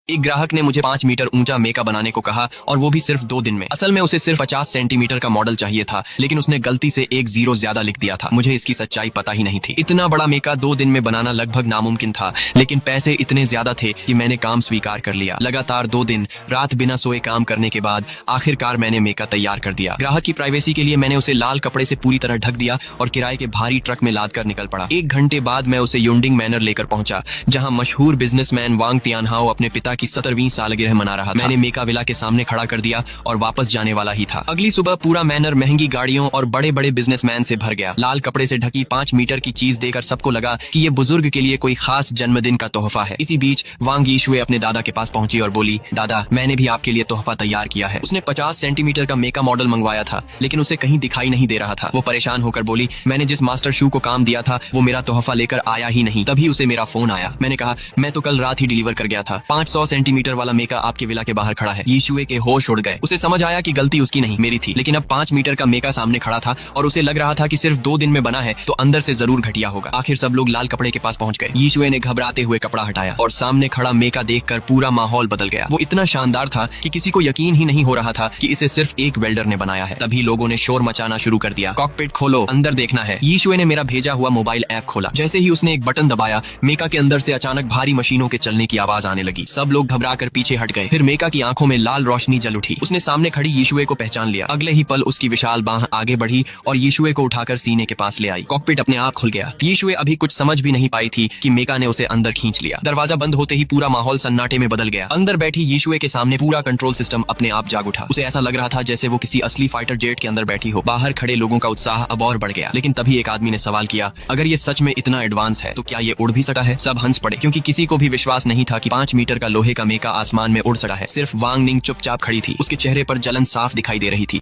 एक ग्राहक ने मुझे 5 मीटर ऊंचा मेका बनाने को कहा और वो भी सिर्फ 2 दिन में। असल में उसे सिर्फ 50 सेंटीमीटर का मॉडल चाहिए था, लेकिन उसने गलती से एक 0 ज्यादा लिख दिया था। मुझे इसकी सच्चाई पता ही नहीं थी। इतना बड़ा मेका 2 दिन में बनाना लगभग नामुमकिन था, लेकिन पैसे इतने ज्यादा थे कि मैंने काम स्वीकार कर लिया। लगातार 2 दिन रात बिना सोए काम करने के बाद आखिरकार मैंने मेका तैयार कर दिया। ग्राहक की प्राइवेसी के लिए मैंने उसे लाल कपड़े से पूरी तरह ढक दिया और किराए के भारी ट्रक में लाद कर निकल पड़ा। 1 घंटे बाद मैं उसे युंडिंग मैनर लेकर पहुंचा, जहां मशहूर बिजनेसमैन वांग तियानहाओ अपने पिता की 17वीं सालगिरह मना रहा था। मैंने मेका विला के सामने खड़ा कर दिया और वापस जाने वाला ही था। अगली सुबह पूरा मैनर महंगी गाड़ियों और बड़े बड़े बिजनेसमैन से भर गया। लाल कपड़े से ढकी 5 मीटर की चीज देकर सबको लगा कि ये बुजुर्ग के लिए कोई खास जन्मदिन का तोहफा है। इसी बीच वांग यीशुए अपने दादा के पास पहुंची और बोली, दादा, मैंने भी आपके लिए तोहफा तैयार किया है। उसने 50 सेंटीमीटर का मेका मॉडल मंगवाया था, लेकिन उसे कहीं दिखाई नहीं दे रहा था। वो परेशान होकर बोली, मैंने जिस मास्टर शू को काम दिया था वो मेरा तोहफा लेकर आया ही नहीं। तभी उसे मेरा फोन आया। मैंने कहा, मैं तो कल रात ही डिलीवर कर गया था। 500 सेंटीमीटर वाला मेका आपके विला के बाहर खड़ा है। यीशुए के होश उड़ गए। उसे समझ आया कि गलती उसकी नहीं, मेरी थी। लेकिन अब 5 मीटर का मेका सामने खड़ा था और उसे लग रहा था कि सिर्फ 2 दिन में बना है तो अंदर से जरूर घटिया होगा। आखिर सब लोग लाल कपड़े के पास पहुंच गए। यीशुए ने घबराते हुए कपड़ा हटाया और सामने खड़ा मेका देखकर पूरा माहौल बदल गया। वो इतना शानदार था कि किसी को यकीन ही नहीं हो रहा था कि इसे सिर्फ एक वेल्डर ने बनाया है। तभी लोगों ने शोर मचाना शुरू कर दिया, कॉकपिट खोलो, अंदर देखना है। यीशुए ने मेरा भेजा हुआ मोबाइल ऐप खोला। जैसे ही उसने एक बटन दबाया, मेका के अंदर से अचानक भारी मशीनों के चलने की आवाज आने लगी। सब लोग घबराकर पीछे हट गए। फिर मेका की आंखों में लाल रोशनी जल उठी। उसने सामने खड़ी यीशुए को पहचान लिया। अगले ही पल उसकी विशाल बांह आगे बढ़ी और यीशुए को उठाकर सीने के पास ले आई। कॉकपिट अपने आप खुल गया। यीशुए अभी कुछ समझ भी नहीं पाई थी कि मेका ने उसे अंदर खींच लिया। दरवाजा बंद होते ही पूरा माहौल सन्नाटे में बदल गया। अंदर बैठी यीशुए के सामने पूरा कंट्रोल सिस्टम अपने आप जाग उठा। उसे ऐसा लग रहा था जैसे वो किसी असली फाइटर जेट के अंदर बैठी हो। बाहर खड़े लोगों का उत्साह अब और बढ़ गया। लेकिन तभी एक आदमी ने सवाल किया, अगर ये सच में इतना एडवांस है तो क्या ये उड़ भी सकता है? सब हंस पड़े, क्योंकि किसी को भी विश्वास नहीं था कि 5 मीटर का लोहे का मेका आसमान में उड़ सकता है। सिर्फ वांग निंग चुपचाप खड़ी थी। उसके चेहरे पर जलन साफ दिखाई दे रही थी।